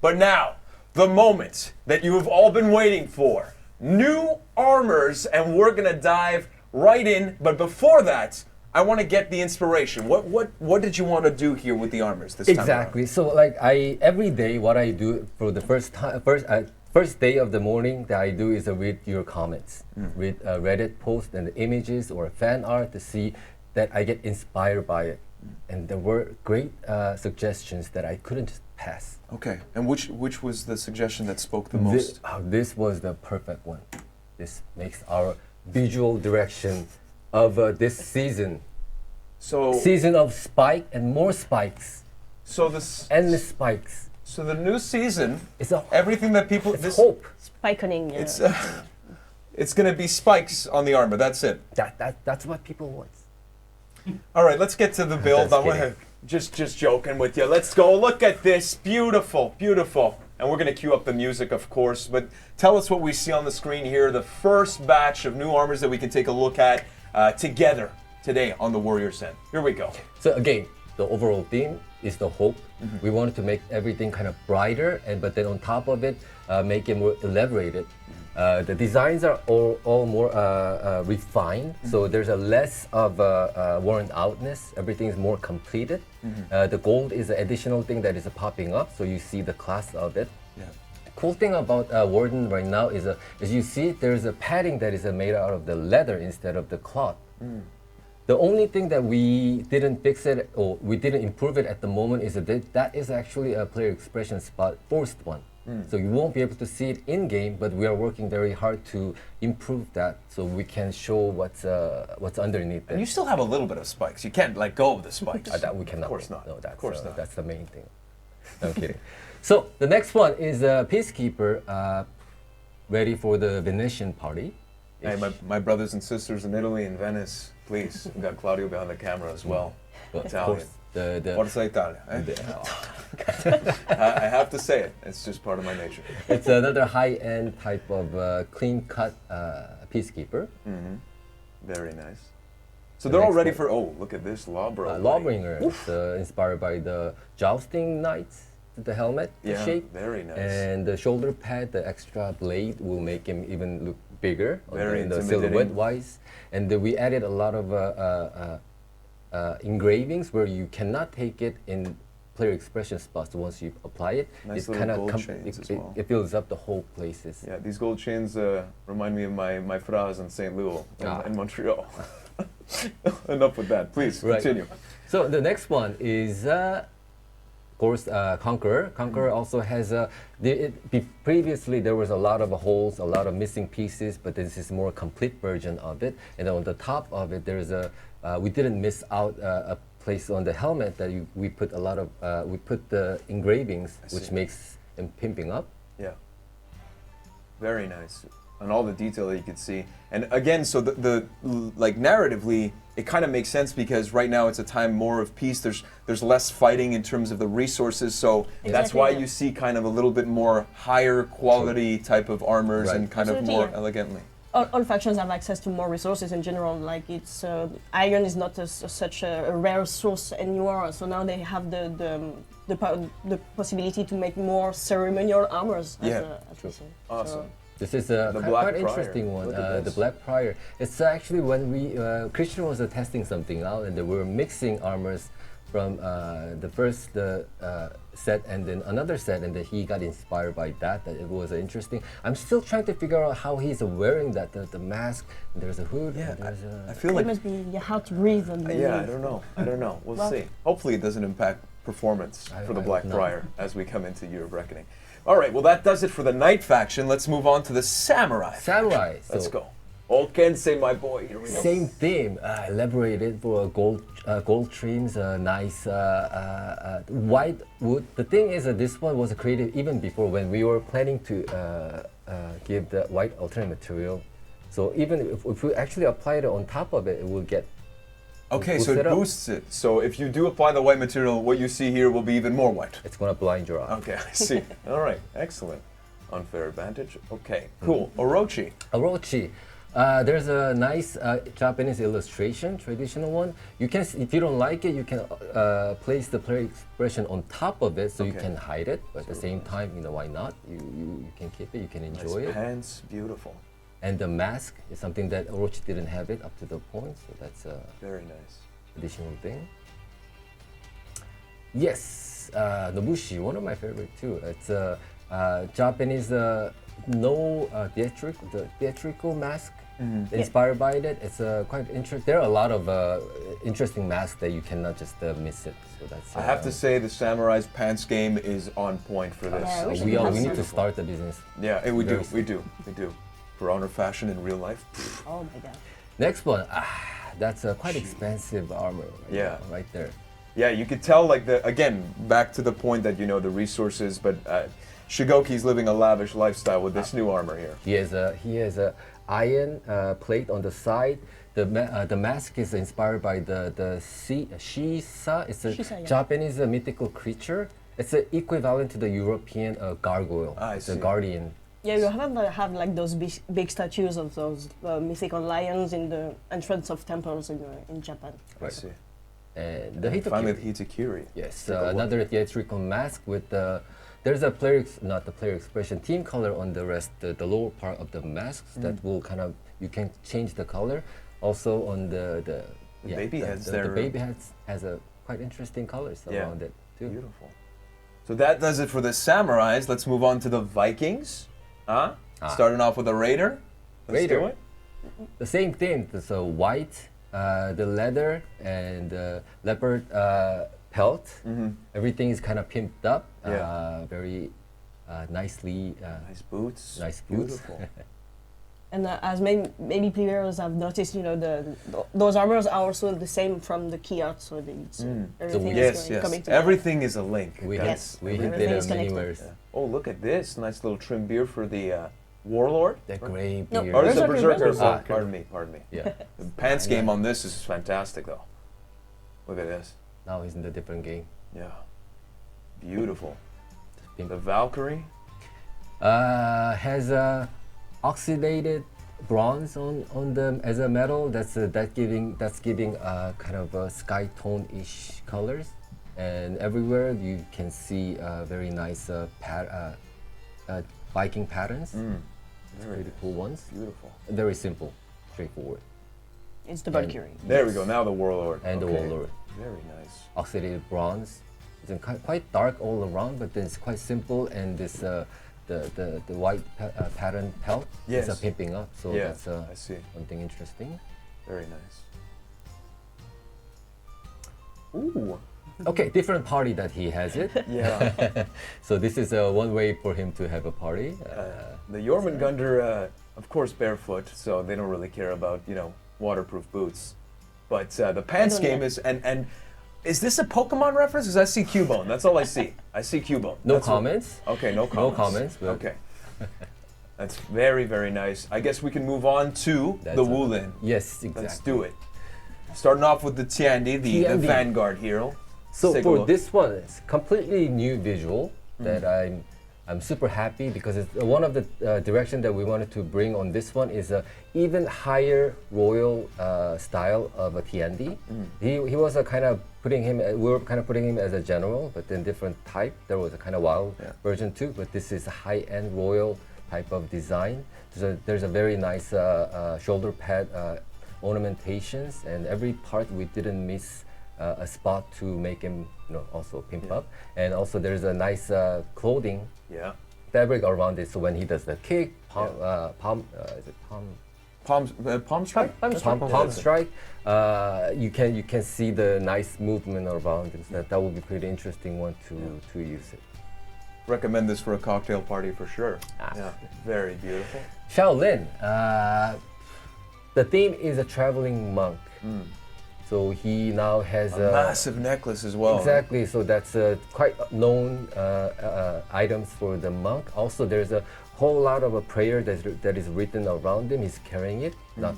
But now, the moment that you have all been waiting for. New armors, and we're gonna dive right in. But before that, I want to get the inspiration. What did you want to do here with the armors this time? Exactly. So like every day, what I do for the first day of the morning that I do is read your comments, read Reddit posts and the images or fan art to see that I get inspired by it. And there were great suggestions that I couldn't just pass. Okay, and which was the suggestion that spoke the most? This was the perfect one. This makes our visual direction of this season. So season of spike and more spikes. So this endless spikes. So the new season is everything that people. It's hope. Spikening. Yeah. It's gonna be spikes on the armor. That's it. That's what people want. All right, let's get to the build. I'm just joking with you. Let's go. Look at this. Beautiful, beautiful. And we're going to cue up the music, of course. But tell us what we see on the screen here. The first batch of new armors that we can take a look at together today on the Warriors Den. Here we go. So again, the overall theme is the hope. We wanted to make everything kind of brighter, but then on top of it, make it more elaborated. The designs are all more refined, so there's a less of worn outness. Everything is more completed. The gold is an additional thing that is popping up, so you see the class of it. Yeah. Cool thing about Warden right now is, as you see, there's a padding that is made out of the leather instead of the cloth. The only thing that we didn't fix it or we didn't improve it at the moment is that is actually a player expression spot, forced one. So you won't be able to see it in game, but we are working very hard to improve that so we can show what's underneath. And you still have a little bit of spikes. You can't let go of the spikes. That we cannot. Of course not. No, that's, of course not. That's the main thing. No, I'm kidding. So the next one is Peacekeeper, ready for the Venetian party. Hey, my brothers and sisters in Italy and Venice, please. We've got Claudio behind the camera as well. Italian. Forza Italia. I have to say it. It's just part of my nature. It's another high-end type of clean-cut Peacekeeper. Very nice. So they're all ready for, look at this, Lawbringer. Lawbringer. It's inspired by the Jousting Knights, the helmet shape. Very nice. And the shoulder pad, the extra blade will make him even look bigger in the silhouette-wise. And we added a lot of engravings where you cannot take it in player expression spots once you apply it. Nice it kind of well. it fills up the whole places. Yeah, these gold chains remind me of my phrase in St. Louis in Montreal. Enough with that, please continue. So the next one is of course Conqueror. Conqueror also has previously there was a lot of holes, a lot of missing pieces, but this is more complete version of it. And on the top of it, there is we didn't miss out a place on the helmet that we put a lot of we put the engravings, which makes them pimping up. Yeah. Very nice. And all the detail that you could see. And again, so the like narratively, it kind of makes sense because right now it's a time more of peace. There's less fighting in terms of the resources, so that's why you see kind of a little bit more higher quality type of armors and kind of more elegantly. All factions have access to more resources in general. Like it's iron is not such a rare source anymore. So now they have the possibility to make more ceremonial armors. Awesome. So this is a quite interesting one. The Black Prior. It's actually when Christian was testing something out, and they were mixing armors from the first set and then another set, and then he got inspired by that. That it was interesting. I'm still trying to figure out how he's wearing that. The mask. And there's a hood. Yeah, and I feel like it must be how to breathe. I don't know. We'll see. Hopefully, it doesn't impact performance for the Black Prior as we come into Year of Reckoning. All right, well that does it for the Knight faction. Let's move on to the Samurai. Samurai. Let's go. Old Kensei, my boy. Here we go. Same theme, elaborated for gold trims, nice white wood. The thing is that this one was created even before when we were planning to give the white alternate material. So even if we actually apply it on top of it, it will get. Okay, so it boosts it. So if you do apply the white material, what you see here will be even more white. It's gonna blind your eye. Okay, I see. All right, excellent. Unfair advantage. Okay, cool. Orochi. Orochi. There's a nice Japanese illustration, traditional one. You can, if you don't like it, you can place the player expression on top of it, so you Okay. can hide it. But at the same time, why not? You can keep it, you can enjoy Nice it. pants, beautiful. And the mask is something that Orochi didn't have it up to the point, so that's a Very nice. additional thing. Yes, Nobushi, one of my favorite too. It's a Japanese theatrical mask. Inspired by it. It's quite interesting. There are a lot of interesting masks that you cannot just miss it. So that's. I have to say the Samurai's pants game is on point for this. Yeah, we should we have need to some. start the business. Yeah, we do, Very we do, we do. For honor fashion in real life. Oh my god. Next one, that's a quite expensive armor. Yeah. Right there. Yeah, you could tell like again, back to the point that the resources, but Shigoki's living a lavish lifestyle with this new armor here. He has a iron plate on the side. The mask is inspired by the Shisa. It's a Shisa, yeah. Japanese mythical creature. It's equivalent to the European gargoyle. I It's see. a guardian. Yeah, you have like those big statues of those mythical lions in the entrance of temples in Japan. I Right. see. And the And finally, Hitokiri. Hitakiri. Yes, Take a look. another theatrical mask with there's a not the player expression, team color on the rest, the lower part of the masks that will kind of, you can change the color. Also on the baby heads the there. baby heads has a quite interesting colors Yeah. around it too. Beautiful. So that does it for the samurais. Let's move on to the Vikings. Starting off with a raider. Let's Raider. do it. The same thing, it's a white, the leather and leopard pelt. Everything is kind of pimped up, Yeah. very nicely. Nice boots. Nice boots. Beautiful. And as maybe players have noticed, those armors are also the same from the key art, so it's, everything we- is Yes, coming yes. together. Everything is a link. We Yes. we Everything did is many connected. ways. Yeah. Oh, look at this. Nice little trim beard for the warlord. The gray No, beard. Or is it Berserker, Berserker? Berserker. Pardon me. Yeah. The pants game on this is fantastic, though. Look at this. Now he's in a different game. Yeah. Beautiful. Pink. The Valkyrie. Has a oxidated bronze on them as a metal. That's giving kind of a sky tone-ish colors, and everywhere you can see very nice Viking patterns. Very Pretty cool ones. beautiful. Very simple, straightforward. It's the Valkyrie. There we go. Now the warlord. And the Okay. warlord. Very nice. Oxidated bronze. It's quite dark all around, but then it's quite simple. And this the white pattern pelt is Yes. pimping up. So Yeah, that's I see. something interesting. Very nice. Ooh. Okay, different party that he has it. Yeah. So this is one way for him to have a party. The Jormungandr, of course, barefoot, so they don't really care about waterproof boots. But the pants don't game know. is is this a Pokemon reference? Because I see Cubone. That's all I see. I see Cubone. No That's what- comments. Okay, no No comments. comments, but- Okay. That's very, very nice. I guess we can move on to That's the a- Wulin. Yes, exactly. Let's do it. Starting off with the Tiandi, the Tiandi. Vanguard hero. So Let's take a for look. this one, it's completely new visual that I'm super happy because it's one of the direction that we wanted to bring on this one is a even higher royal style of a Tiandi. He was a kind of putting him. We were kind of putting him as a general, but then different type. There was a kind of wild version too, but this is a high-end royal type of design. There's a very nice shoulder pad ornamentations, and every part we didn't miss a spot to make him also pimp up. And also there's a nice clothing Yeah. fabric around it, so when he does the kick, palm, is it Palm strike? palm strike, you can see the nice movement around it. So that would be pretty interesting one to use it. Recommend this for a cocktail party for sure. Ah. Yeah. Very beautiful. Shaolin, the theme is a traveling monk. So he now has A massive necklace as well. Exactly. So that's quite known items for the monk. Also, there's a whole lot of a prayer that is written around him. He's carrying it. Not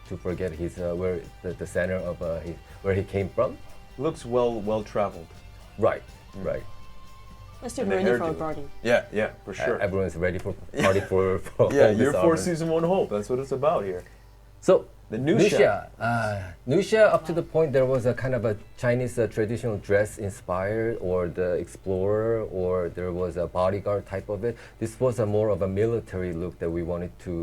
to forget his where the center of where he came from. Looks well traveled. Right. Right. I'm still And the ready for a hairdo. party. Yeah, for sure. Everyone's ready for party for Yeah, all this year 4 armor. season 1 hope. That's what it's about here. So The Nusha. Nusha, up to the point there was a kind of a Chinese traditional dress inspired, or the explorer, or there was a bodyguard type of it. This was a more of a military look that we wanted to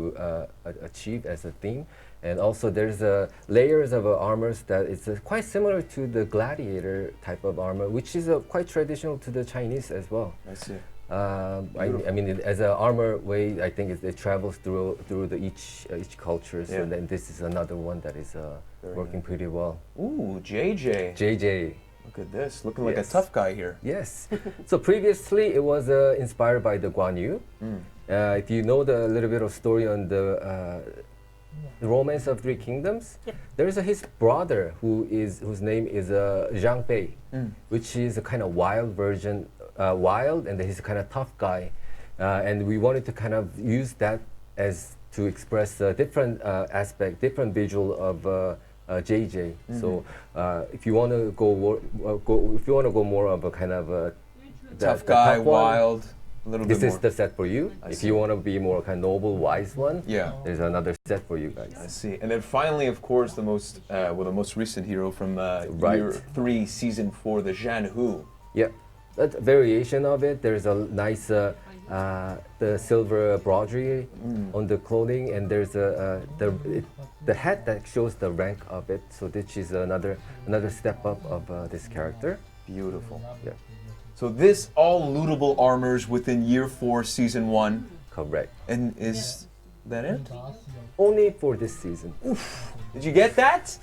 achieve as a theme. And also there's layers of armors that is quite similar to the gladiator type of armor, which is quite traditional to the Chinese as well. I see. I mean, as an armor way, I think it travels through each culture. So Yeah. then this is another one that is Very working nice. pretty well. Ooh, JJ. JJ, Look at this. Looking like a Yes. tough guy here. yes. So previously it was inspired by the Guan Yu. If you know the little bit of story on the Romance of Three Kingdoms, Yep. there's his brother whose name is Zhang Bei, which is a kind of wild version, wild, and he's a kind of tough guy, and we wanted to kind of use that as to express a different aspect, different visual of JJ. So if you want to if you want to go more of a kind of Tough the guy, tough one, wild, a little this bit is more. the set for you. I If see. you want to be more kind of noble, wise one, Yeah. there's another set for you I guys. see. And then finally, of course, the most recent hero from Right. year 3, season 4, the Zhan Hu. Yeah, that's a variation of it. There's a nice the silver broderie on the clothing, and there's the hat that shows the rank of it. So this is another step up of this character. Beautiful. Yeah, So this all lootable armors within year 4, season 1. correct. And is that it? Only for this season. Did you get that?